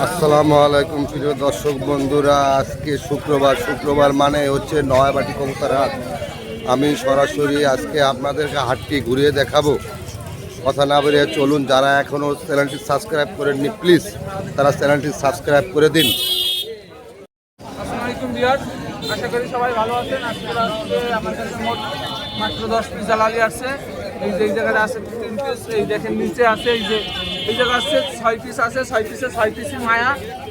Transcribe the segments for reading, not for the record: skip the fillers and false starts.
আসসালামু আলাইকুম প্রিয় দর্শক বন্ধুরা, আজকে শুক্রবার মানে হচ্ছে নয়াবাটি কবুতর হাট। আমি সরাসরি আজকে আপনাদেরকে হাটটি ঘুরিয়ে দেখাবো। কথা না বেরিয়ে চলুন, যারা এখনও চ্যানেলটি সাবস্ক্রাইব করেননি প্লিজ তারা চ্যানেলটি সাবস্ক্রাইব করে দিন। আসসালামু আলাইকুম ভিউয়ার্স, আশা করি সবাই ভালো আছেন। আজকে আমার কাছে মোট মাত্র 10 পিস জালালি আছে। এই জায়গাটা আছে 3 পিস, এই দেখেন নিচে আছে এই জায়গা আছে 6 পিস আছে। 6 পিসে 6 পিসই মায়া,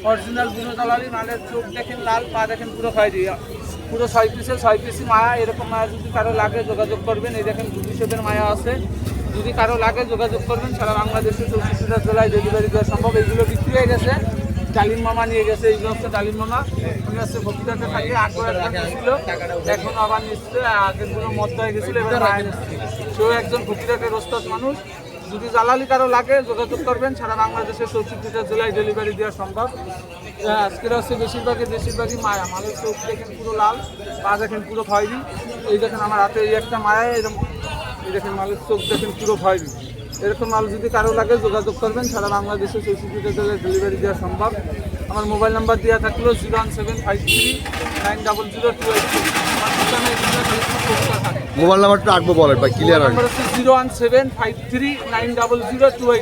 অরিজিনাল বুনো জালালি। মালের চোখ দেখেন লাল, পা দেখেন পুরো খয়েরি, পুরো 6 পিসে 6 পিসই মায়া। এরকম মায়া যদি কারো লাগে যোগাযোগ করবেন। এই দেখেন 200 মায়া আছে, যদি কারো লাগে যোগাযোগ করবেন। সারা বাংলাদেশে 64টা জেলায় ডেলিভারি দেওয়া সম্ভব। এইগুলো বিক্রি হয়ে গেছে, ডালিম মামা নিয়ে গেছে। এইগুলো হচ্ছে ডালিম মামা, উনি হচ্ছে ভক্তিটাতে থাকে। আগেও একবার নিয়েছিল, এখন আবার নিচ্ছে। আগেরগুলো মদ হয়ে গেছিল, এবার মায়ের নিচ্ছে। সেও একজন ভক্তিটাকে রোস্তাদ মানুষ। যদি জালালি কারো লাগে যোগাযোগ করবেন। সারা বাংলাদেশে 64টা জেলায় ডেলিভারি দেওয়া সম্ভব। আজকের হচ্ছে বেশিরভাগই মায়া। মালের চোখ দেখেন পুরো লাল, পা দেখেন পুরো খয়েরি। এই দেখেন আমার হাতে এই একটা মায়া, এরকম এই দেখেন মালের চোখ দেখেন পুরো খয়েরি। এরকম মাল যদি কারো লাগে যোগাযোগ করবেন। সারা বাংলাদেশে 64টা জেলায় ডেলিভারি দেওয়া সম্ভব। আমার মোবাইল নাম্বার দেওয়া থাকলো 01753900283। আমার ঠিকানা মোবাইল নাম্বারটা রাখবো, বলেন ভাই ক্লিয়ার নাম্বার হচ্ছে 01753900283।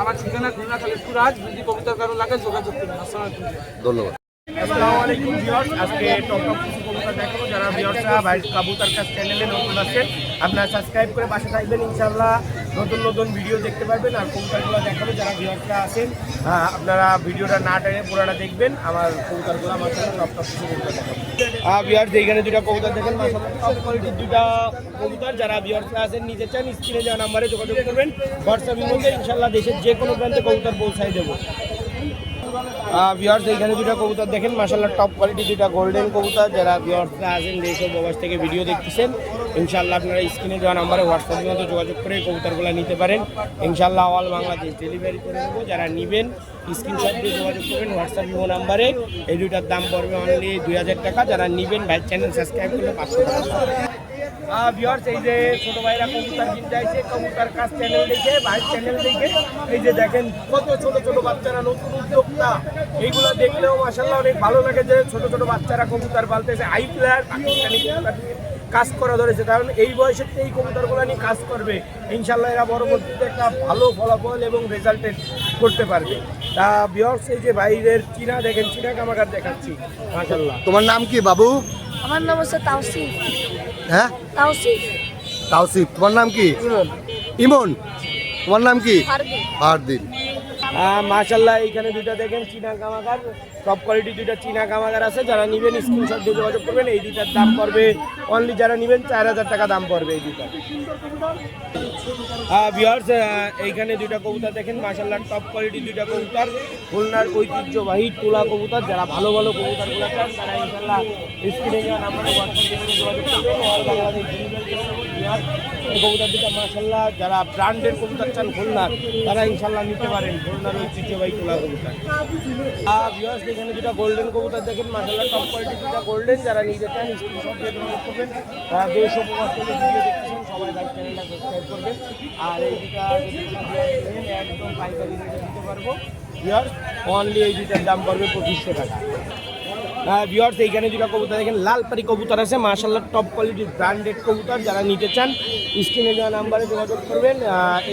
আমার ঠিকানা খুলনা খালিশপুর হাট। যদি কবিতার কারো লাগে যোগাযোগ করবেন। আসসালামু আলাইকুম, ধন্যবাদ। আসসালামু আলাইকুম ভিউয়ার্স, আজকে টপ কিছু কবুতর দেখাবো। যারা ভিউয়ার্সরা ভাই কাবুতর কাছ চ্যানেলে নতুন আছেন, আপনারা সাবস্ক্রাইব করে পাশে থাকবেন। ইনশাআল্লাহ নতুন ভিডিও দেখতে পারবেন। আর কবুতরগুলো দেখাবো, যারা ভিউয়ার্সরা আছেন আপনারা ভিডিওটা না টেনে পুরোটা দেখবেন। আমার কবুতরগুলো আমার সাথে টপ কিছু কবুতর দেখাবো। ভিউয়ার্স এইখানে দুটা কবুতর দেখেন, মাশাআল্লাহ টপ কোয়ালিটির দুটা কবুতর। যারা ভিউয়ার্সরা আছেন নিতে চান, স্ক্রিনে দেওয়া নাম্বারে যোগাযোগ করবেন। হোয়াটসঅ্যাপের মধ্যে ইনশাআল্লাহ দেশের যে কোনো প্রান্তে কবুতর পৌঁছায় দেবো। ভিউয়ার্স এইখানে দুটো কবুতর দেখেন, মাশাআল্লাহ টপ কোয়ালিটি দুটো গোল্ডেন কবুতর। যারা ভিউয়ার্সরা আছেন দেশ ও প্রবাস থেকে ভিডিও দেখতেছেন, ইনশাআল্লাহ আপনারা স্ক্রিনে দেওয়া নাম্বারে হোয়াটসঅ্যাপের মধ্যে যোগাযোগ করে কবুতরগুলো নিতে পারেন। ইনশাআল্লাহ অল বাংলাদেশ ডেলিভারি করে দেবো। যারা নেবেন স্ক্রিনশট দিয়ে যোগাযোগ করবেন হোয়াটসঅ্যাপ ইমো নাম্বারে। এই দুইটার দাম পড়বে অনলি 2000 টাকা। যারা নেবেন ভাই চ্যানেল সাবস্ক্রাইব করলে 500 টাকা। ভিউয়ার্স এই যে ছোট ভাইরা কবুতর কিনতে আসছে, কবুতর কাছ চ্যানেল দেখে ভাই চ্যানেল দেখে এই যে দেখেন কত ছোট বাচ্চারা নতুন উদ্যোক্তা। এইগুলো দেখলেও মাশাআল্লাহ অনেক ভালো লাগে যে ছোট বাচ্চারা কবুতর পালতেছে। আই প্লেয়ার পাকিস্তানি কবুতর কাজ করা ধরেছে, কারণ এই বয়সে এই কবুতরগুলো নিয়ে কাজ করবে। ইনশাআল্লাহ এরা পরবর্তীতে একটা ভালো ফলাফল এবং রেজাল্টেড করতে পারবে। তা ভিউয়ার্স এই যে ভাইদের চীনা দেখেন, চীনা কামাকার দেখাচ্ছি মাশাআল্লাহ। তোমার নাম কি বাবু? আমার নাম হচ্ছে তাওসিফ। হ্যাঁ, তাওসিফ। তোমার নাম কি? ইমন। তোমার নাম কি? ফারদিন। মাশাআল্লাহ এইখানে দুইটা দেখেন চীনা কামাকার, টপ কোয়ালিটি দুইটা চীনা কামাকার আছে। যারা নেবেন স্ক্রিনশট দিয়ে যোগাযোগ করবেন। এই দুইটার দাম পড়বে অনলি, যারা নেবেন 4000 টাকা দাম পড়বে এই দুইটা। ভিউয়ার্স এইখানে দুইটা কবুতর দেখেন, মাশাআল্লাহ টপ কোয়ালিটি দুইটা কবুতর, খুলনার ঐতিহ্যবাহী তোলা কবুতর। যারা ভালো কবুতরগুলো চান তারা ইনশাআল্লাহ স্ক্রিনে দেওয়া নাম্বারে হোয়াটসঅ্যাপ দিয়ে যোগাযোগ করবেন। অল বাংলাদেশ ডেলিভারি করে দেব। এই কবুতর দুটা মাশাআল্লাহ যারা ব্র্যান্ডের কবুতর চান খুলনার, তারা ইনশাআল্লাহ নিতে পারেন খুলনার ঐতিহ্যবাহী তোলা কবুতর। ভিউয়ার্স এখানে দুটা গোল্ডেন কবুতর দেখেন, মাশাআল্লাহ টপ কোয়ালিটি দুটা গোল্ডেন। যারা নিতে চান স্ক্রিনশট দিয়ে যোগাযোগ করবেন। দেশ ও প্রবাস থেকে ভিডিও দেখতেছেন সবাই ভাই চ্যানেলটা সাবস্ক্রাইব করবেন। আর এই দুটা একদম পাইকারি রেটে দিতে পারবো। ভিউয়ার্স অনলি এই দুটার দাম পড়বে 2500 টাকা। ভিউয়ার্স এইখানে দুটো কবুতর দেখেন, লালপাড়ি কবুতর আছে, মাশাআল্লাহ টপ কোয়ালিটির ব্র্যান্ডেড কবুতর। যারা নিতে চান স্ক্রিনে দেওয়া নাম্বারে যোগাযোগ করবেন।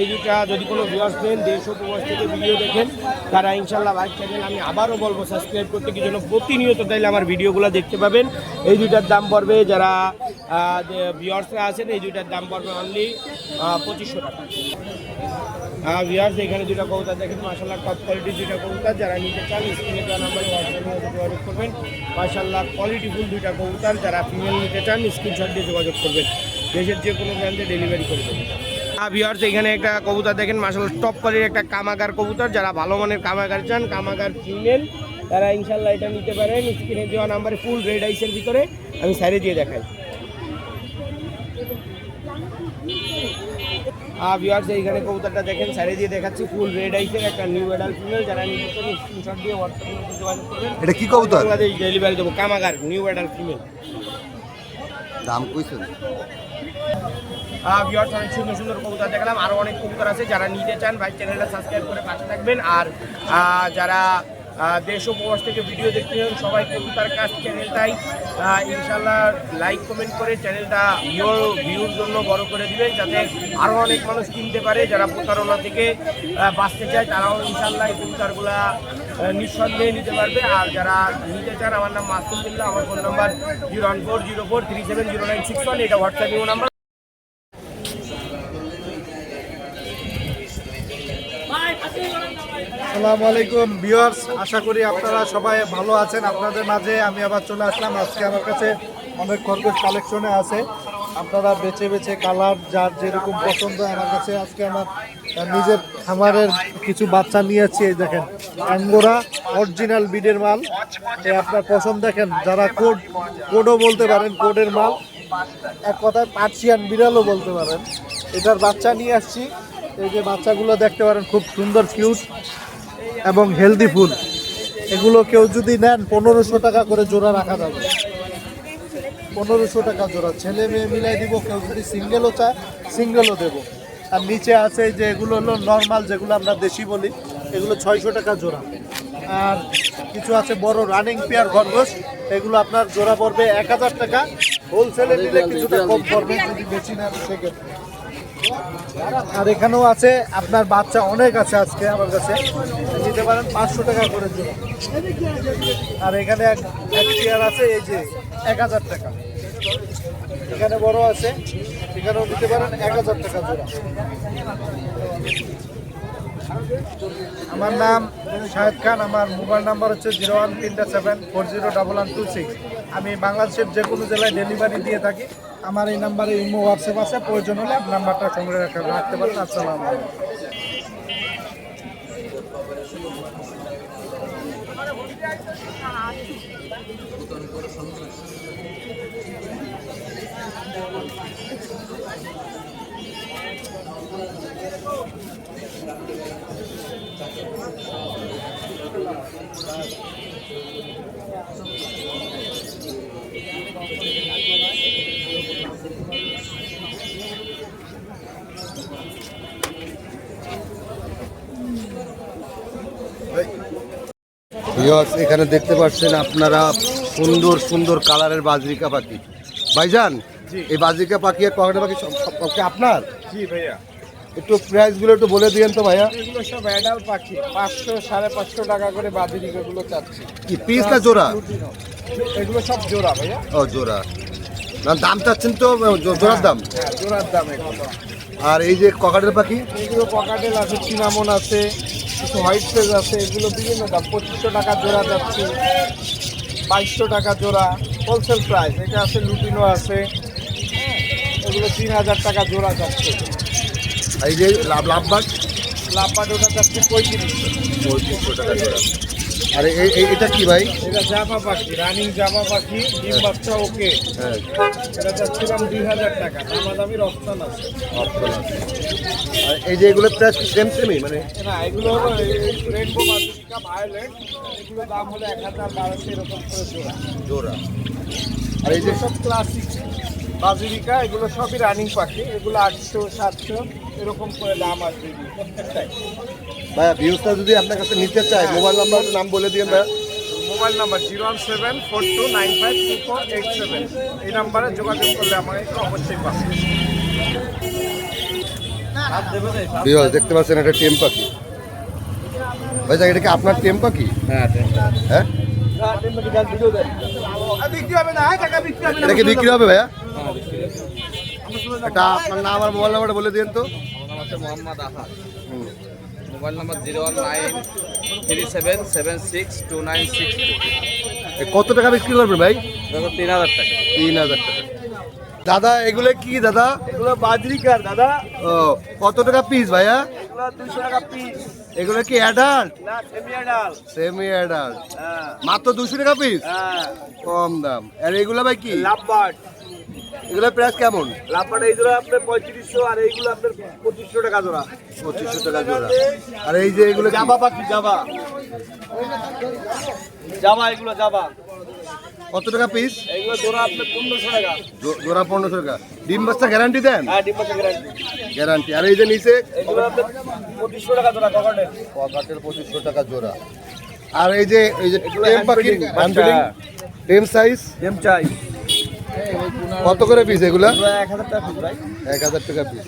এই দুটা যদি কোনো ভিউয়ার্স নেন দেশ ও প্রবাস থেকে ভিডিও দেখেন, তারা ইনশাআল্লাহ ভাই চ্যানেল আমি আবারও বলবো সাবস্ক্রাইব করতে, কি জন্য প্রতিনিয়ত তাইলে আমার ভিডিওগুলো দেখতে পাবেন। এই দুটার দাম পড়বে, যারা ভিউয়ার্সরা আছেন এই দুইটার দাম পড়বে অনলি 2500 টাকা। ভিউয়ার্স এখানে দুটো কবুতর দেখেন, মাশাআল্লাহ টপ কোয়ালিটির দুটো কবুতর। যারা নিতে চান স্ক্রিনে দেওয়া নাম্বারে হোয়াটসঅ্যাপে যোগাযোগ করবেন। মাশাআল্লাহ কোয়ালিটিফুল দুটো কবুতর। যারা ফিমেল নিতে চান স্ক্রিনশট দিয়ে যোগাযোগ করবেন। দেশের যে কোনো প্রান্তে ডেলিভারি করে দেবেন। ভিউয়ার্স এখানে একটা কবুতর দেখেন, মাশাআল্লাহ টপ কোয়ালিটির একটা কামাগার কবুতর। যারা ভালো মানের কামাগার চান, কামাগার ফিমেল, তারা ইনশাআল্লাহ এটা নিতে পারেন। স্ক্রিনে দেওয়া নাম্বারে ফুল রেড আইসের ভিতরে আমি সাইডে দিয়ে দেখাই। ভিউয়ার্স এইখানে কবুতরটা দেখেন, সাইডে দিয়ে দেখাচ্ছি, ফুল রেড আইসের একটা নিউ অ্যাডাল্ট ফিমেল। যারা নিতে চান স্ক্রিনশট দিয়ে হোয়াটসঅ্যাপে যোগাযোগ করবেন। এটা কি কবুতর? বাংলাদেশ ডেলিভারি দেবো। কামাগার নিউ অ্যাডাল্ট ফিমেল। দাম কইছেন? ভিউয়ার্স অনেক সুন্দর কবুতর দেখলাম, আরও অনেক কবুতর আছে। যারা নিতে চান ভাই চ্যানেলটা সাবস্ক্রাইব করে পাশে থাকবেন। আর যারা দেশ ও প্রবাস থেকে ভিডিও দেখতে চান সবাই কবুতার কাজ চ্যানেলটাই ইনশাল্লাহ লাইক কমেন্ট করে চ্যানেলটা ভিউর জন্য বড় করে দিবেন, যাতে আরও অনেক মানুষ কিনতে পারে। যারা প্রতারণা থেকে বাঁচতে চায় তারাও ইনশাল্লাহ এই কবুতরগুলা নিঃসন্দেহে নিতে পারবে। আর যারা নিতে চান, আমার নাম মাসুম বিল্লাহ, আমার ফোন নাম্বার 01404370961, এটা হোয়াটসঅ্যাপ ইমো নাম্বার। আসসালামু আলাইকুম ভিউয়ার্স, আশা করি আপনারা সবাই ভালো আছেন। আপনাদের মাঝে আমি আবার চলে আসলাম। আজকে আমার কাছে অনেক খরগোশ কালেকশনে আছে, আপনারা বেছে বেছে কালার যার যেরকম পছন্দ। আমার কাছে আজকে আমার নিজের খামারের কিছু বাচ্চা নিয়েছি। এই দেখেন অ্যাঙ্গোরা অরিজিনাল বিডের মাল, আপনার পছন্দ। দেখেন যারা কোডও বলতে পারেন, কোডের মাল, এক কথায় পার্সিয়ান বিড়ালও বলতে পারেন। এটার বাচ্চা নিয়ে আসছি। এই যে বাচ্চাগুলো দেখতে পারেন, খুব সুন্দর কিউট এবং হেলদি ফুল। এগুলো কেউ যদি নেন 1500 টাকা করে জোড়া রাখা যাবে, 1500 টাকা জোড়া, ছেলে মেয়ে মিলাই দিব। কেউ যদি সিঙ্গেলও চায় সিঙ্গেলও দেবো। আর নিচে আছে যে এগুলো হলো নর্মাল, যেগুলো আমরা দেশি বলি, এগুলো 600 টাকা জোড়া। আর কিছু আছে বড় রানিং পেয়ার খরগোশ, এগুলো আপনার জোড়া পড়বে 1000 টাকা। হোলসেলে নিলে কিছুটা কম পড়বে যদি বেশি নেন সেক্ষেত্রে। আর এখানেও আছে আপনার বাচ্চা অনেক আছে আজকে আমার কাছে, নিতে পারেন 500 টাকা করে জোড়া। আর এখানে এক চেয়ার আছে, এই যে 1000 টাকা। এখানে বড় আছে, এখানেও নিতে পারেন 1000 টাকা জোড়া। আমার নাম শাহেদ খান, আমার মোবাইল নাম্বার হচ্ছে 01374011126। আমি বাংলাদেশের যে কোনো জেলায় ডেলিভারি দিয়ে থাকি। আমার এই নাম্বারে ইমো হোয়াটসঅ্যাপ আছে, প্রয়োজন হলে নাম্বারটা সংগ্রহ রাখতে পারেন। আসসালামু আলাইকুম। ভিউয়ার্স, এখানে দেখতে পাচ্ছেন আপনারা সুন্দর সুন্দর কালারের বাজরিকা পাখি। ভাইজান, এই বাজরিকা পাখি আর কয়টা পাখি সব আপনার? জি ভাইয়া, একটু প্রাইসগুলো একটু বলে দিয়েন তো ভাইয়া। এগুলো সব অ্যাডাল্ট পাখি, 500 550 টাকা করে বাজিরিকাগুলো চাচ্ছি। কি পিস না জোড়া? এগুলো সব জোড়া ভাইয়া। ও জোড়া, না দাম চাচ্ছেন তো জোড়ার দাম? হ্যাঁ, জোড়ার দাম এগুলো। আর এই যে ককাটের পাখি, এগুলো পকাটেল আছে, চিনামন আছে, কিছু হোয়াইট ফেজ আছে, এগুলো বিভিন্ন দাম। 2500 টাকা জোড়া যাচ্ছে, 2200 টাকা জোড়া হোলসেল প্রাইস। এটা আছে লুটিনো আছে, এগুলো 3000 টাকা জোড়া যাচ্ছে। এই যে লাভবার্ড, লাভবার্ড ওটা যাচ্ছে 3500 টাকা জোড়া। আর এটা কি ভাই? এটা জামা পাখি, রানিং জামা পাখি, ডিম বাচ্চা ওকে। হ্যাঁ, এটা যাচ্ছিলাম 2000 টাকা, দামাদামির অপশন আছে। অপশন আছে। আর এই যে এগুলোর প্রাইস কি সেমই মানে? না, এগুলো হলো রেনবো বাজিকা ভায়োলেট, এগুলো দাম হলো 1000-1200 এরকম করে জোড়া। জোড়া। আর এই যে সব ক্লাসিক বাজিরিকা, এগুলো সবই রানিং পাখি, এগুলো 800-700 এরকম করে দাম আসবে প্রত্যেকটাই। ভাইয়া ভিউজটা যদি আপনার কাছে নিতে চায়, মোবাইল নাম্বার নাম বলে দিন ভাইয়া। মোবাইল নাম্বার 01742952487, এই নাম্বারে যোগাযোগ করলে আমাকে অবশ্যই পাবে। ভিউয়ার্স, দেখতে পাচ্ছেন এটা টেম পাখি। ভাই এটা কি আপনার টেম পাখি? হ্যাঁ, হ্যাঁ, বিক্রি হবে না, টাকা বিক্রি হবে না। এটা কি বিক্রি হবে ভাইয়া? এটা আপনার নাম আর মোবাইল নাম্বারটা বলে দিন তো। আমার নাম হচ্ছে মোহাম্মদ আহাদ, মোবাইল নাম্বার 01937762962। কত টাকা বিক্রি করবে ভাই? 3000 টাকা। 3000 টাকা। দাদা এগুলো কি দাদা? এগুলো বাজরিকার দাদা, ও, কত টাকা পিস ভাইয়া? এগুলো 200 টাকা পিস। এগুলো কি অ্যাডাল্ট? না, সেমি অ্যাডাল্ট। সেমি অ্যাডাল্ট, হ্যাঁ মাত্র 200 টাকা পিস, হ্যাঁ। কম দাম। আর এগুলো ভাই কি? লাভবার্ড, এগুলোর প্রাইস কেমন? লাভবার্ড এইগুলো আপনার 3500, আর এইগুলো আপনার 2500 টাকা জোড়া। 2500 টাকা জোড়া। আর এই যে এগুলো কি? জাবা পাখি, জাবা জাবা, এগুলো জাবা। কত টাকা পিস? এগুলো জোড়া আপনার 1500 টাকা। জোড়া 1500 টাকা। ডিম বাচ্চা গ্যারান্টি দেন? হ্যাঁ, ডিম বাচ্চা গ্যারান্টি। গ্যারান্টি। আর এই যে নিচে এগুলো আপনার 2500 টাকা জোড়া, ককাটেল। পকেটের 2500 টাকা জোড়া। আর এই যে টেম পাখি টেম সাইজ কত করে পিস এগুলা? 1000 টাকা পিস ভাই। 1000 টাকা পিস।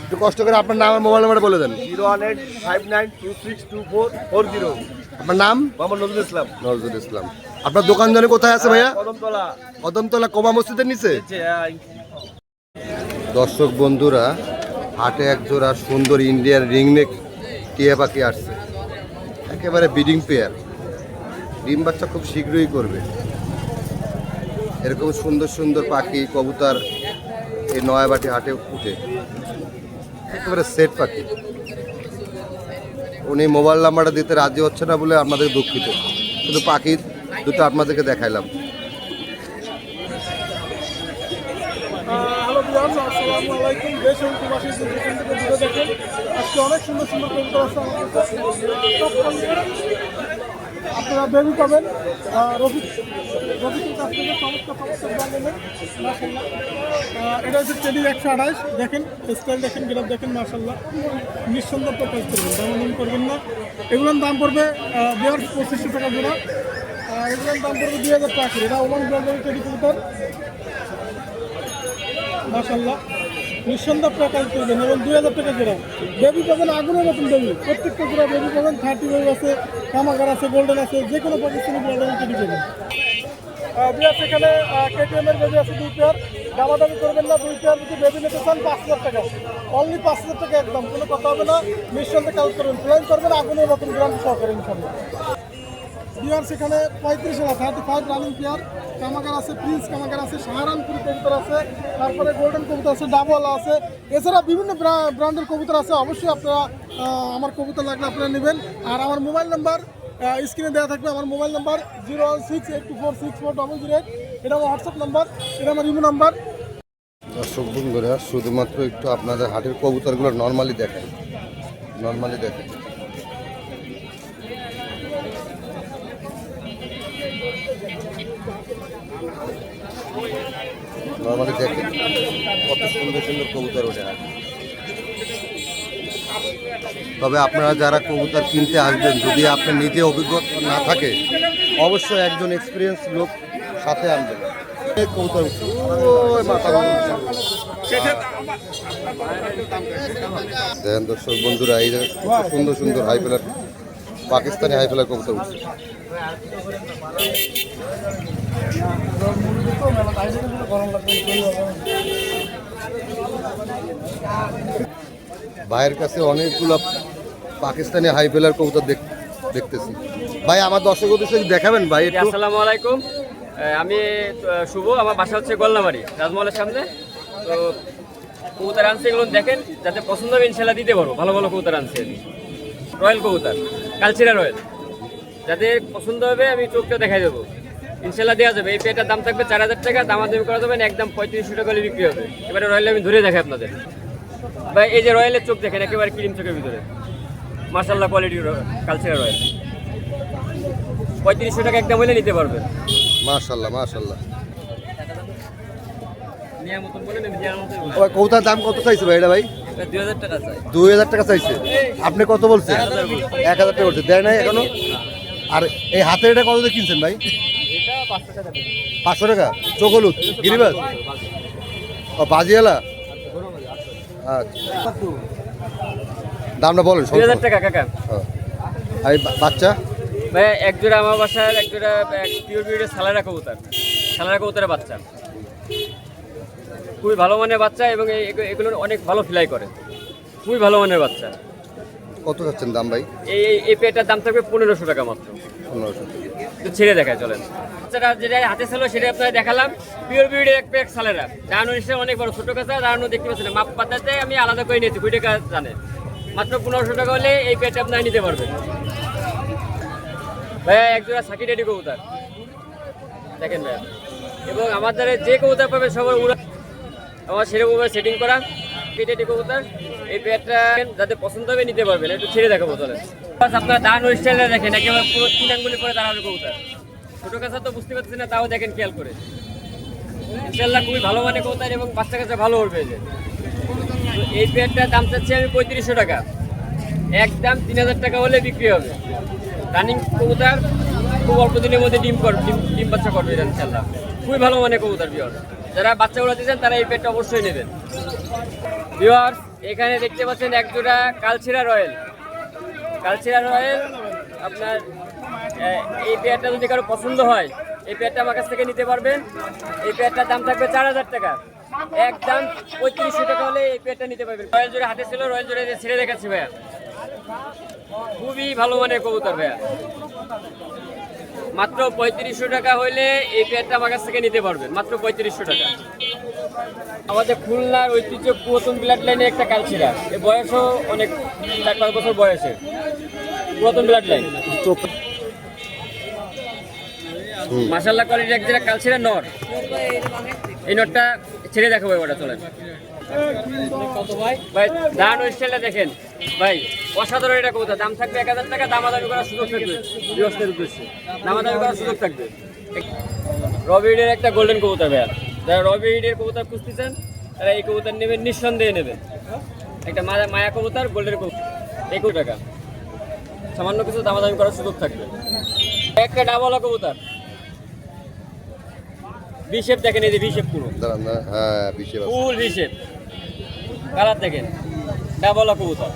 একটু কষ্ট করে আপনার নাম আর মোবাইল নাম্বার বলে দেন। 01859262440। আপনার নাম? মোহাম্মদ নজরুল ইসলাম। নজরুল ইসলাম। আপনার দোকান জানি কোথায় আছে ভাইয়া? কদমতলা। কদমতলা কোমা মসজিদের নিচে। দর্শক বন্ধুরা, হাটে এক জোড়া সুন্দর ইন্ডিয়ার রিংনেক টিয়া পাখি আসছে, একেবারে ব্রিডিং পেয়ার। ডিম বাচ্চা খুব শীঘ্রই করবে। এরকম সুন্দর সুন্দর পাখি কবুতর এই নয়াবাটি হাটে উঠে, একেবারে সেট পাখি। উনি মোবাইল নাম্বারটা দিতে রাজি হচ্ছে না বলে আপনাদের দুঃখিত, শুধু পাখি দুটো আপনাদেরকে দেখাইলাম। হ্যালো ভিউয়ার্স, আসসালামু আলাইকুম। দেশ এবং প্রবাসী যে যেখান থেকে ভিডিও দেখেন, আজকে অনেক সুন্দর সুন্দর কবুতর আছে আমার কাছে। আপনারা বেবি পাবেন রফিকের কাছ থেকে সমস্ত ব্র্যান্ডের মাশাআল্লাহ। এটা হচ্ছে টেডি 128। দেখেন স্টাইল দেখেন, গ্রাফ দেখেন, মাশাআল্লাহ নিঃসন্দেহ প্রকাশ করবেন, দাম করবেন না। এগুলোর দাম পড়বে 2500 টাকা জোড়া। এগুলোর দাম পড়বে 2000 টাকা। এটা ওমান ব্র্যান্ডের টেডি কবুতর, মাশাআল্লাহ নিঃসন্দেহ প্রকাশ করবেন এবং 2000 টাকা জোড়া। বেবি পাবেন আগুনের মতন বেবি, প্রত্যেকটা জোড়া বেবি পাবেন। 30 বেবি আছে, কামাগার আছে, গোল্ডেন আছে, যে কোনো পাকিস্তানি ব্র্যান্ডের টেডি পাবেন। বিয়ার সেখানে KTM এর বেবি আছে 2 পেয়ার। দামাদামি করবেন না, 2 পেয়ার যদি বেবি নিতে চান 5000 টাকা, অনলি 5000 টাকা একদম, কোনো কথা হবে না। নিঃসন্দেহে কাজ করবেন, প্ল্যান করবেন আগুনের মতন গ্রান্ড সহকারে ইনশাআল্লাহ। বিয়ার সেখানে 35 35 রানিং পেয়ার। কামাগার আছে, প্রিন্স কামাগার আছে, সাহারানপুরি কবুতর আছে, তারপরে গোল্ডেন কবুতর আছে, ডাবল আছে, এছাড়া বিভিন্ন ব্র্যান্ডের কবুতর আছে। অবশ্যই আপনারা আমার কবুতর লাগলে আপনারা নেবেন। আর আমার মোবাইল নাম্বার স্ক্রিনে দেওয়া থাকবে। আমার মোবাইল নাম্বার 01682464008। এটা আমার হোয়াটসঅ্যাপ নাম্বার, এটা আমার ইমো নাম্বার। দর্শক বন্ধুরা, শুধুমাত্র একটু আপনাদের হাটের কবুতরগুলো নর্মালি দেখেন, নর্মালি দেখেন। নর্মালি দেখেন কত সুন্দর সুন্দর কবুতর ওঠে হাটে। তবে আপনারা যারা কবুতর কিনতে আসবেন, যদি আপনার নিজে অভিজ্ঞতা না থাকে, অবশ্যই একজন এক্সপিরিয়েন্স লোক সাথে আনবেন। এই কবুতর দেখেন দর্শক বন্ধুরা, এই যে কত সুন্দর সুন্দর হাই ফেলার পাকিস্তানি হাই ফেলার কবুতর উঠছে। ভাইয়ের কাছে অনেকগুলো পাকিস্তানি হাই ফেলার কবুতর দেখতেছি। ভাই আমার দর্শক উদ্দেশ্যে দেখাবেন ভাই একটু? আসসালামু আলাইকুম, আমি শুভ, আমার বাসা হচ্ছে গোলনামারি রাজমহলের সামনে। তো কবুতর আনছে, এগুলো দেখেন, যাতে পছন্দ হবে ইনশাল্লাহ দিতে পারবো। ভালো ভালো কবুতর আনছে, রয়্যাল কবুতর, কালচিরা রয়্যাল, যাতে পছন্দ হবে আমি চোখটা দেখাই দেবো, ইনশাল্লাহ দেওয়া যাবে। এই পেটার দাম থাকবে 4000 টাকা, দামাদামি করা যাবে না, একদম 3500 টাকা হলে বিক্রি হবে। এবারে রয়্যাল আমি ধরে দেখাই আপনাদের। ভাই এই যে রয়্যালের চোখ দেখেন, একেবারে ক্রিম চোখের ভিতরে, মার্শাল্লাহ কোয়ালিটির কালচিরা রয়্যাল। 3500 টাকা একদম হলে নিতে পারবেন। মাশাআল্লাহ মাশাআল্লাহ। নেওয়ার মতন বলে নেবেন, নেওয়ার মতন বলে। ওই কবুতর দাম কত চাইছে ভাই? এটা ভাই 2000 টাকা চাই। 2000 টাকা চাইছে, আপনি কত বলছেন? 1000 টাকা বলছে, দেয় নাই এখনো। আর এই হাতের এটা কত দিয়ে কিনছেন ভাই? এটা 500 টাকা দেবেন। 500 টাকা? চোখ হলুদ গিরিবাজ, ও বাজিয়ালা। আচ্ছা, দামটা বলেন। 2000 টাকা কাকা। আর এই বাচ্চা ভাই এক জোড়া আমার বাসার, এক জোড়া পিওর বিউটের সালারা কবুতর, সালারা কবুতরের বাচ্চা, খুবই ভালো মানের বাচ্চা এবং এগুলো অনেক ভালো ফ্লাই করে, খুবই ভালো মানের বাচ্চা। কত যাচ্ছেন দাম ভাই? এই পেটার দাম থাকবে 1500 টাকা মাত্র। 1500 টাকা। একটু ছেড়ে দেখায় চলেন। বাচ্চাটা যেটা হাতে ছিল সেটা আপনারা দেখালাম, পিওর বিউটের এক প্যাক সালারা, দাঁড়ানো নিশ্চয় অনেক বড়, ছোটো কাছা দাঁড়ানো দেখতে পাচ্ছেন, মাপ পাতাতে আমি আলাদা করে নিয়েছি, 2 টাকা জানে, মাত্র 1500 টাকা হলে এই পেটটা আপনারা নিতে পারবেন। ভাইয়া এক জোড়া সাকি রেডি কবুতর দেখেন ভাইয়া, এবং আমার দ্বারা যে কবুতর পাবে সবার উড়া আমার সেরকমভাবে সেটিং করা কেটেটি কবুতর। এই পেটটা যাতে পছন্দ হবে নিতে পারবেন, একটু ছেড়ে দেখাবো চলেন। আপনারা দাঁড়ানো স্টাইলটা দেখেন, একেবারে পুরো 3 আঙ্গুলি পরে দাঁড়ানো কবুতর, ছোটো কাছা তো বুঝতে পারছেন না, তাও দেখেন খেয়াল করে। ইনশাল্লাহ খুবই ভালো মানে কবুতর এবং বাচ্চা কাছে ভালো উঠবে। যে তো এই পেটটার দাম চাচ্ছি আমি 3500 টাকা, একদম 3000 টাকা হলে বিক্রি হবে। রানিং কবুতর, খুব অল্প দিনের মধ্যে ডিম বাচ্চা করবে ইনশাল্লাহ। খুবই ভালো মানে কবুতর ভিউয়ার্স, যারা বাচ্চা উড়াতে চান তারা এই পেটটা অবশ্যই নেবেন। ভিউয়ার্স এখানে দেখতে পাচ্ছেন এক জোড়া কালচিরা রয়্যাল। আপনার এই পেয়ারটা যদি কারো পছন্দ হয় এই পেয়ারটা আমার কাছ থেকে নিতে পারবেন। এই পেয়ারটার দাম থাকবে 4000 টাকা, একদম 3500 টাকা হলে এই পেয়ারটা নিতে পারবেন। রয়্যাল জোড়া হাতে ছিল, রয়্যাল জোড়া ছেড়ে দেখাচ্ছি ভাইয়া, খুবই ভালো মানের কবুতর ভাইয়া। মাত্র 3500 টাকা হইলে এই পেয়ারটা আমার কাছ থেকে নিতে পারবেন, মাত্র 3500 টাকা। আমাদের খুলনার ঐতিহ্য পুরাতন ব্লাড লাইনে একটা কালচিরা, এর বয়সও অনেক 4-5 বছর বয়সে, পুরাতন ব্লাড লাইন। মাশাআল্লাহ কোয়ালিটির এক যেটা কালচিরা নর, এই নরটা ছেড়ে দেখাবো ওটা। চলেন ভাই, দান স্টাইলটা দেখেন ভাই, অসাধারণ এটা কবুতর। দাম থাকবে 1000 টাকা, দামাদামি করার সুযোগ থাকবে, বিরস্তের উদ্দেশ্যে দামাদামি করার সুযোগ থাকবে। রবিডের একটা গোল্ডেন কবুতর ভাইয়া, যারা রবিডের কবুতর খুঁজতেছেন তারা এই কবুতর নেবেন, নিঃসন্দেহে নেবেন। একটা মায়া কবুতর, গোল্ডেন কবুতর, 21 টাকা, সামান্য কিছু দামাদামি করার সুযোগ থাকবে। একটা ডাবলা কবুতর, বিশেপ দেখেন, এই যে বিশেপ পুরো, হ্যাঁ বিশেপ ফুল বিশেপ, কালার দেখেন, ডাবলা কবুতর।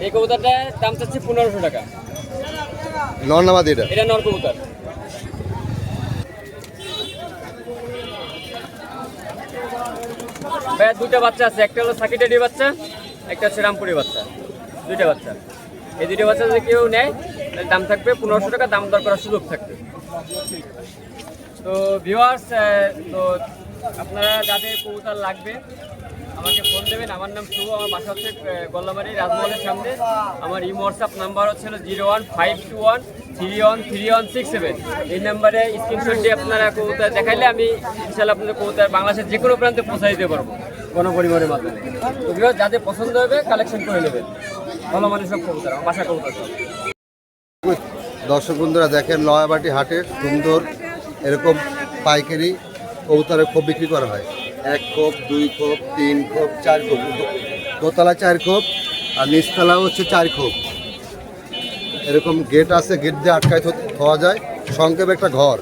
এই কবুতরটার দাম চাচ্ছি 1500 টাকা। নর নামাদি এটা নর কবুতর। ভাইয়া দুটো বাচ্চা আছে, একটা হলো সাকিটারি বাচ্চা, একটা হচ্ছে রামপুরি বাচ্চা, দুইটা বাচ্চা। এই দুটো বাচ্চা যদি কেউ নেয় তাহলে দাম থাকবে 1500 টাকা, দাম দর করার সুযোগ থাকবে। তো ভিউয়ার্স, তো আপনারা যাদের কবুতর লাগবে আমাকে ফোন দেবেন। আমার নাম শুভ, আমার বাসা হচ্ছে গল্লামারি রাজমহলের সামনে। আমার হোয়াটসঅ্যাপ নাম্বার হচ্ছে 01521313167। এই নাম্বারে স্ক্রিনশট দিয়ে আপনারা কবুতর দেখাইলে আমি ইনশাআল্লাহ আপনাদের কবুতর বাংলাদেশের যে কোনো প্রান্তে পৌঁছে দিতে পারবো গণপরিবহনের মাধ্যমে। তো ভিউয়ার্স যাদের পছন্দ হবে কালেকশন করে নেবেন, ভালো মানের সব কবুতর, আমার বাসা কবুতর সব। দর্শক বন্ধুরা দেখেন, নয়াবাটি হাটের সুন্দর এরকম পাইকারি কবুতরের খোপ বিক্রি করা হয়। 1 খোপ, 2 খোপ, 3 খোপ, 4 খোপ, দোতলা 4 খোপ আর নিচতলা হচ্ছে 4 খোপ। এরকম গেট আছে, গেট দিয়ে আটকায় খাওয়া যায়, সংক্ষেপে একটা ঘর।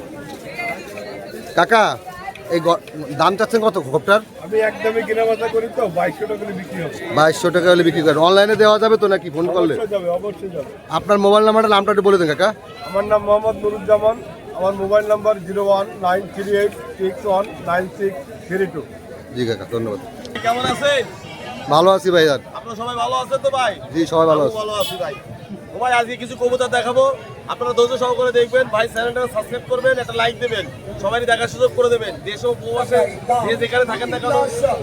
কাকা এই দাম চাচ্ছেন কত খোপটার? আমি একদমই কিনা বাজা করি তো 2200 টাকা করে বিক্রি হবে। 2200 টাকা হলে বিক্রি করেন। অনলাইনে দেওয়া যাবে তো নাকি ফোন করলে? অবশ্যই যাবে। আপনার মোবাইল নাম্বারটা একটু বলে দেন কাকা। আমার নাম মোহাম্মদ নুরুজ্জামান, আমার মোবাইল নাম্বার 01938619632। জি কাকা, ধন্যবাদ। কেমন আছেন? ভালো আছি ভাই। আর আপনারা সবাই ভালো আছেন তো ভাই? জি সবাই ভালো আছে। ভালো আছি ভাই। ও ভাই, আজকে কিছু কবুতর দেখাবো, আপনারা ধৈর্য সহকারে দেখবেন। ভাই চ্যানেলটা সাবস্ক্রাইব করবেন, একটা লাইক দেবেন, সবাই দেখার সুযোগ করে দেবেন। দেশ ও প্রবাসে যে যেখানে থাকেন না কেন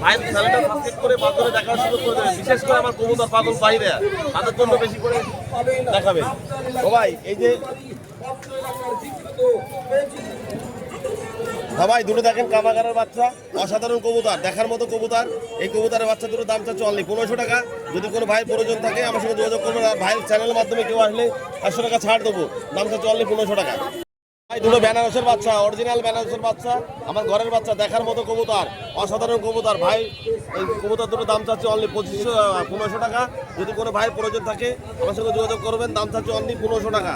ভাই চ্যানেলটা সাবস্ক্রাইব করে মাধ্যমে দেখার সুযোগ করে দেবেন। বিশেষ করে আমার কবুতর পাগল ভাইরা তাদের জন্য বেশি করে দেখাবেন। ও ভাই, এই যে ভাই দুটো দেখেন কামাগারের বাচ্চা, অসাধারণ কবুতর, দেখার মতো কবুতর। এই কবুতরের বাচ্চা দুটো দাম চাচ্ছে অনলি 1500 টাকা। যদি কোনো ভাই প্রয়োজন থাকে আমার সঙ্গে যোগাযোগ করবেন, আর ভাইয়ের চ্যানেলের মাধ্যমে কেউ আসলে 500 টাকা ছাড় দেবো। দাম চাচ্ছে অনলি 1500 টাকা। ভাই দুটো বেনারসের বাচ্চা, অরিজিনাল বেনারসের বাচ্চা, আমার ঘরের বাচ্চা, দেখার মতো কবুতর, অসাধারণ কবুতর। ভাই এই কবুতর দুটো দাম চাচ্ছে অনলি 1500 টাকা। যদি কোনো ভাই প্রয়োজন থাকে আমার সঙ্গে যোগাযোগ করবেন, দাম চাচ্ছে অনলি 1500 টাকা,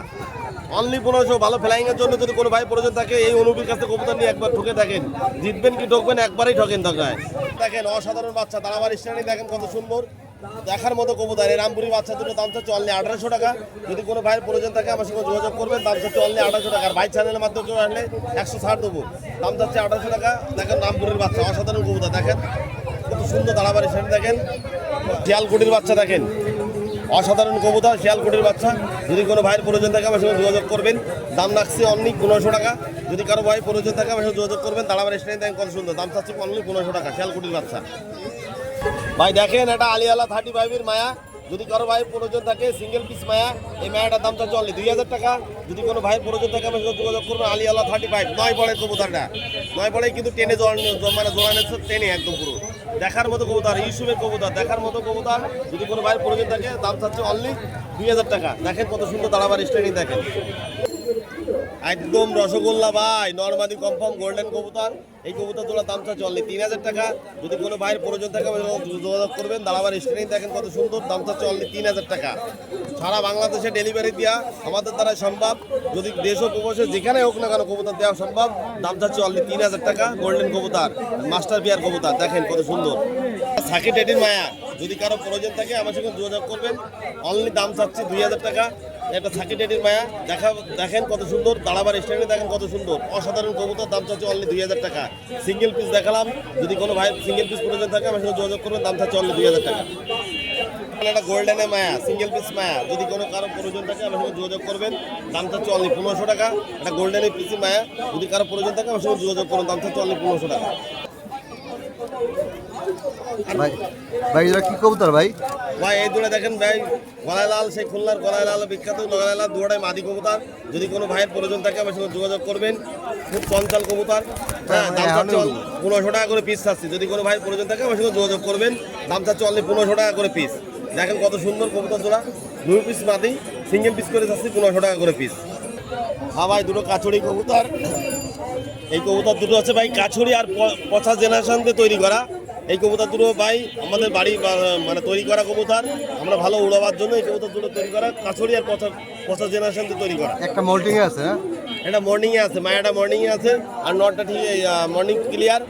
অনলি 1500। ভালো ফ্লাইংয়ের জন্য যদি কোনো ভাই প্রয়োজন থাকে এই অনুবির কাছে কবুতর নিয়ে একবার ঠকে দেখেন, জিতবেন কি ঠকবেন, একবারই ঠকেন ঠকায়। দেখেন অসাধারণ বাচ্চা, দাঁড়াবার স্ট্যান্ডে দেখেন কত সুন্দর, দেখার মতো কবুতর। এই রামপুরি বাচ্চা দুটো দাম চাচ্ছে অনলি 1800 টাকা। যদি কোনো ভাইয়ের প্রয়োজন থাকে আমার সঙ্গে যোগাযোগ করবেন, দাম চাচ্ছে অনলি 1800 টাকা। আর ভাই চ্যানেলের মাধ্যমে কেউ আসলে 100 ছাড় দেবো, দাম চাচ্ছে 1800 টাকা। দেখেন রামপুরির বাচ্চা, অসাধারণ কবুতর, দেখেন কত সুন্দর দাঁড়াবার স্ট্যান্ড। দেখেন শিয়ালকুটির বাচ্চা, দেখেন অসাধারণ কবুতর, শিয়ালকুটির বাচ্চা। যদি কোনো ভাইয়ের প্রয়োজন থাকে আমার সঙ্গে যোগাযোগ করবেন, দাম রাখছে অনলি 1500 টাকা। যদি কারো ভাই প্রয়োজন থাকে আমার সঙ্গে যোগাযোগ করবেন, দাঁড়াবার স্ট্যান্ড দেখেন কত সুন্দর, দাম চাচ্ছে অনলি 1500 টাকা, শিয়ালকুটির বাচ্চা। ভাই দেখেন এটা আলিয়ালা 35 মায়া, যদি কারো ভাই প্রয়োজন থাকে সিঙ্গেল পিস মায়া, এই মায়াটার দাম চাচ্ছে অনলি 2000 টাকা। যদি কোনো ভাইয়ের প্রয়োজন থাকে আমার সঙ্গে যোগাযোগ করবেন, আলিয়ালা 35 9 পড়ে কবুতরটা, 9 পড়ে কিন্তু টেনে মানে জোড়ানো টেনে একদম পুরো দেখার মতো কবুতর, ইউসুফের কবুতর, দেখার মতো কবুতর। যদি কোনো ভাইয়ের প্রয়োজন থাকে দাম চাচ্ছে অনলি 2000 টাকা। দেখেন কত সুন্দর দাঁড়াবার স্টাইলিং, দেখেন একদম রসগোল্লা ভাই, নরমাদি কনফার্ম গোল্ডেন কবুতর, এই কবুতর জোড়া দাম চাচ্ছে অনলি 3000 টাকা। যদি কোনো ভাইয়ের প্রয়োজন থাকে যোগাযোগ করবেন। দাঁড়াবার স্ক্রিন দেখেন কত সুন্দর, দাম চাচ্ছে অনলি 3000 টাকা। সারা বাংলাদেশে ডেলিভারি দেওয়া আমাদের দ্বারা সম্ভব। যদি দেশ ও প্রবাসে যেখানে হোক না কেন কবুতর দেওয়া সম্ভব। দাম চাচ্ছে অনলি 3000 টাকা। গোল্ডেন কবুতর, মাস্টার বিয়ার কবুতর দেখেন কত সুন্দর। সাকিব টেডির মায়া, যদি কারো প্রয়োজন থাকে আমার সঙ্গে যোগাযোগ করবেন। অনলি দাম চাচ্ছি 2000 টাকা। একটা সাকিব টেডির মায়া দেখেন কত সুন্দর, দাঁড়াবার স্ট্যান্ডে দেখেন কত সুন্দর, অসাধারণ কবুতর, দাম চাচ্ছে অনলি 2000 টাকা। সিঙ্গেল পিস দেখালাম, যদি কোনো ভাই সিঙ্গেল পিস প্রয়োজন থাকে আমার সঙ্গে যোগাযোগ করবেন। দাম চাচ্ছে অনলি 2000 টাকা। একটা গোল্ডেনের মায়া, সিঙ্গেল পিস মায়া, যদি কোনো কারো প্রয়োজন থাকে আমার সঙ্গে যোগাযোগ করবেন। দাম চাচ্ছে অনলি 1500 টাকা। একটা গোল্ডেনের পিসি মায়া, যদি কারো প্রয়োজন থাকে আমার সঙ্গে যোগাযোগ করুন। দাম চাচ্ছে অনলি 1500 টাকা। ভাই ভাই এরা কি কবুতর ভাই? ভাই এই দুটো দেখেন ভাই, গলায় লাল, সেই খুলনার গলায় লাল বিখ্যাত গলায় লাল, দুটাই মাদি কবুতর। যদি কোনো ভাইয়ের প্রয়োজন থাকে আমার সঙ্গে যোগাযোগ করবেন। খুব চঞ্চল কবুতর, হ্যাঁ, দাম চাচ্ছে 1500 টাকা করে পিস চাচ্ছি। যদি কোনো ভাইয়ের প্রয়োজন থাকে আমার সঙ্গে যোগাযোগ করবেন। দাম চাচ্ছে অনলি 1500 টাকা করে পিস। দেখেন কত সুন্দর কবুতর জোড়া, 2 পিস মাদি, সিঙ্গেল পিস করে চাচ্ছি 1500 টাকা করে পিস। হ্যাঁ ভাই, দুটো কাছড়ি কবুতর। এই কবুতর দুটো আছে ভাই কাছড়ি আর 50 জেনারেশন দিয়ে তৈরি করা। এই কবুতর দুটো ভাই আমাদের বাড়ি মানে তৈরি করা কবুতর। আমরা ভালো উড়াবার জন্য এই কবুতর দুটো তৈরি করা, কাছড়ি আর 50 জেনারেশন দিয়ে তৈরি করা। একটা মোল্টিং এ আছে, এটা মর্নিংয়ে আছে, মায়াটা মর্নিংয়ে আছে, আর নটটা ঠিক মর্নিং ক্লিয়ার।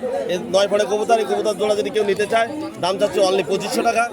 9 ফোড়ে কবুতর। এই কবুতর জোড়া যদি কেউ নিতে চায় দাম চাচ্ছে অনলি 2500 টাকা।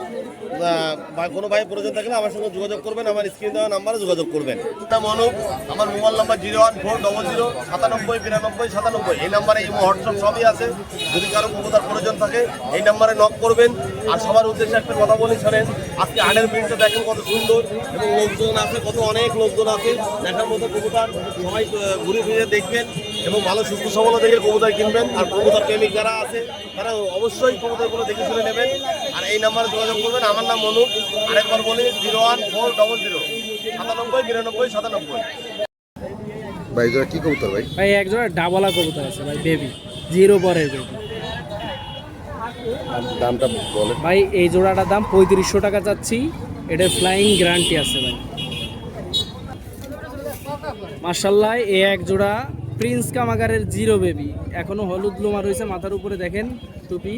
বা কোনো ভাই প্রয়োজন থাকলে আমার সঙ্গে যোগাযোগ করবেন, আমার স্ক্রিন দেওয়া নাম্বারে যোগাযোগ করবেন। নাম অনুপ, আমার মোবাইল নাম্বার 01400979297। এই নাম্বারে এই হোয়াটসঅ্যাপ সবই আছে। যদি কারো কবুতর প্রয়োজন থাকে এই নাম্বারে নক করবেন। আর সবার উদ্দেশ্যে একটা কথা বলি শোনেন, আজকে হাটের প্রিন্টটা দেখেন কত সুন্দর, এবং লোকজন আছে কত, অনেক লোকজন আছে দেখার মতো কবুতর। সবাই ঘুরে ফিরে দেখবেন এবং ভালো সুস্থ সবল দেখে কবুতর কিনবেন। আর কবুতর প্রেমিক যারা আছে তারা অবশ্যই কবুতরগুলো দেখে শুনে নেবেন। আর এই নাম্বারে যোগাযোগ করবেন। আমার নাম অনুপ, আরেকবার বলি 01400 97 ভাই এরা কি কবুতর ভাই? ভাই এক জোড়া ডাবলা কবুতর আছে ভাই, বেবি, 0 পরের বেবি। দামটা বলেন ভাই এই জোড়াটার দাম 3500 টাকা চাচ্ছি। এটার ফ্লাইং গ্যারান্টি আছে ভাই। মাশাআল্লাহ, এই এক জোড়া প্রিন্স কামাগারের 0 বেবি, এখনো হলুদ লোমা রয়েছে মাথার উপরে, দেখেন টুপি।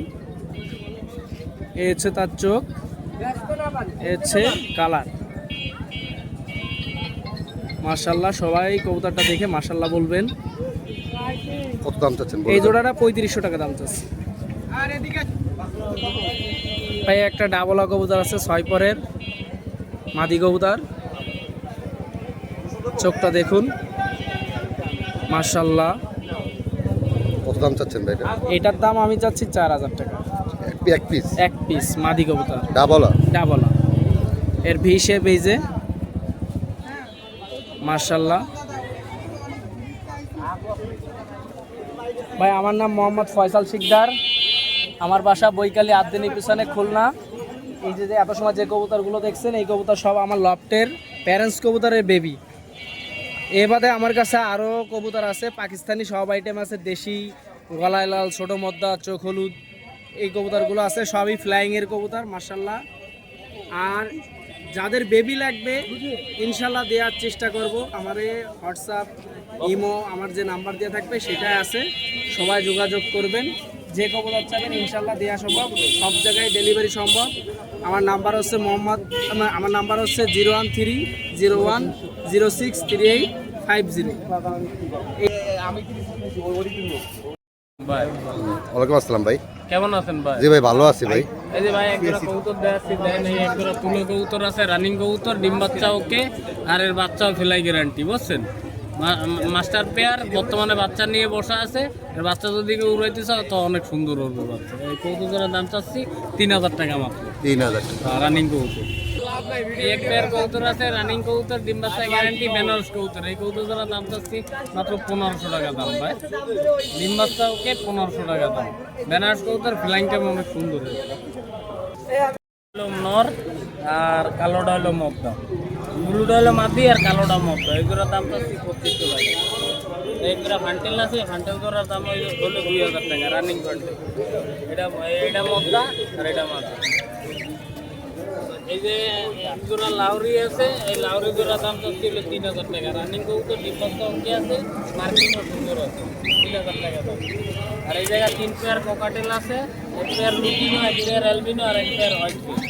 এ হচ্ছে তার চোখ, এ হচ্ছে কালার। মাশাআল্লাহ, সবাই কবুতরটা দেখে মাশাআল্লাহ বলবেন। কত দাম চাচ্ছেন? এই জোড়াটা 3500 টাকা দাম চাচ্ছে। ভাই একটা ডাবলা কবুতর আছে 6 পরের মাদি কবুতর, চোখটা দেখুন মাশাআল্লাহ। কত দাম চাচ্ছেন ভাই? এটার দাম আমি চাচ্ছি 4000 টাকা। এক পিস? এক পিস মাদি কবুতর, ডাবলা। ডাবলা, এর ভি শেপ এই যে, মাশাআল্লাহ। ভাই আমার নাম মোহাম্মদ ফয়সাল শিকদার, আমার বাসা বৈকালী আদ্দিনী পিছনে, খুলনা। এই যে এত সময় যে কবুতরগুলো দেখছেন এই কবুতর সব আমার লফটের প্যারেন্টস কবুতরের বেবি। এ বাদে আমার কাছে আরও কবুতর আছে, পাকিস্তানি সব আইটেম আছে, দেশি, গলায় লাল, ছোটো মদ্দা, চোখ হলুদ, এই কবুতরগুলো আছে, সবই ফ্লাইংয়ের কবুতর মাশাআল্লাহ। আর যাদের বেবি লাগবে ইনশাল্লাহ দেওয়ার চেষ্টা করব। আমার হোয়াটসঅ্যাপ, ইমো, আমার যে নাম্বার দেওয়া থাকবে সেটাই আছে, সবাই যোগাযোগ করবেন। যে কবুতর চাইবেন ইনশাল্লাহ দেওয়া সম্ভব, সব জায়গায় ডেলিভারি সম্ভব। আমার নাম্বার হচ্ছে আমার নাম্বার হচ্ছে 01301063850। ওয়ালাইকুম আসসালাম ভাই। কেমন আছেন ভাই? জি ভাই ভালো আছি ভাই। এই যে ভাই একটা কবুতর দেখাচ্ছি, দেখেন এই একটা তুলো কবুতর আছে, রানিং কবুতর, ডিম বাচ্চা ওকে, আর এর বাচ্চাও ফেলাই গ্যারান্টি, বুঝছেন? মাস্টার পেয়ার, বর্তমানে বাচ্চা নিয়ে বসা আছে। এর বাচ্চা যদি কেউ উড়াইতে চাও তো অনেক সুন্দর হবে বাচ্চা। এই কবুতরের দাম চাচ্ছি 3000 টাকা মাত্র। 3000 টাকা রানিং কবুতর। এক পেয়ার কবুতর আছে, রানিং কবুতর, ডিম বাচ্চা গ্যারান্টি, বেনারস কবুতর। এই কবুতরের দাম চাচ্ছি মাত্র 1500 টাকা দাম ভাই। ডিম বাচ্চা ওকে 1500 টাকা দাম। বেনারস কবুতর ফ্লাইংটা অনেক সুন্দর। নর আর কালোটা হলো মদ্দা, ব্লুটা হলো মাদি আর কালোটা মদ্দা। এগুলোর দাম চাচ্ছি 2500 টাকা। এইগুলো ফান্টেল আছে, ফান্টেল করার দাম হলো 2000 টাকা রানিং ফান্টেল। এটা মদ্দা আর এটা মাদি। এই যে জোড়া লাউরি আছে, এই লাউরি জোড়া দাম চাচ্ছি হলো 3000 টাকা। রানিং কবুতর ডিম্বাস্ত অঙ্কি আছে, মার্কিংও সুন্দর আছে, 3000 টাকা দাম। আর এই জায়গায় 3 পেয়ার ককাটেল আছে, 1 পেয়ার লুটিনো, 1 পেয়ার অ্যালবিনো আর 1 পেয়ার হোয়াইট ফিশ।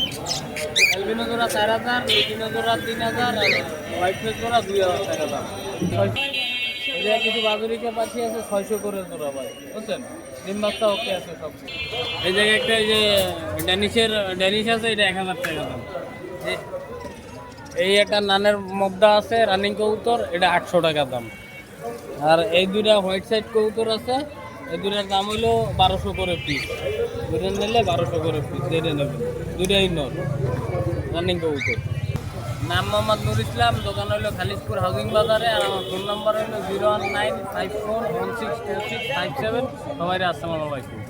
অ্যালবিনো জোড়া 4000, লুটিনো জোড়া 3000 আর হোয়াইট ফিশ জোড়া 2000 টাকা দাম। এই জায়গায় কিছু বাজুরিকে পাখি আছে 600 করে জোড়া ভাই, বুঝছেন? ডিম্বাস্তা ওকে আছে সব। এই জায়গায় একটা এই যে ড্যানিশ আছে, এটা 1000 টাকা দাম। এই একটা নানের মদ্দা আছে রানিং কবুতর, এটা 800 টাকা দাম। আর এই দুইটা হোয়াইট সাইড কবুতর আছে, এই দুটার দাম হইলো 1200 করে পিস। দুটো নিলে 1200 করে পিস, যেটা নেবেন দুটাই নর রানিং কবুতর। নাম মোহাম্মদ নুর ইসলাম, দোকান হইলো খালিশপুর হাউজিং বাজারে। আর আমার ফোন নাম্বার হইলো 01954162657। সবাই আসসালামু আলাইকুম।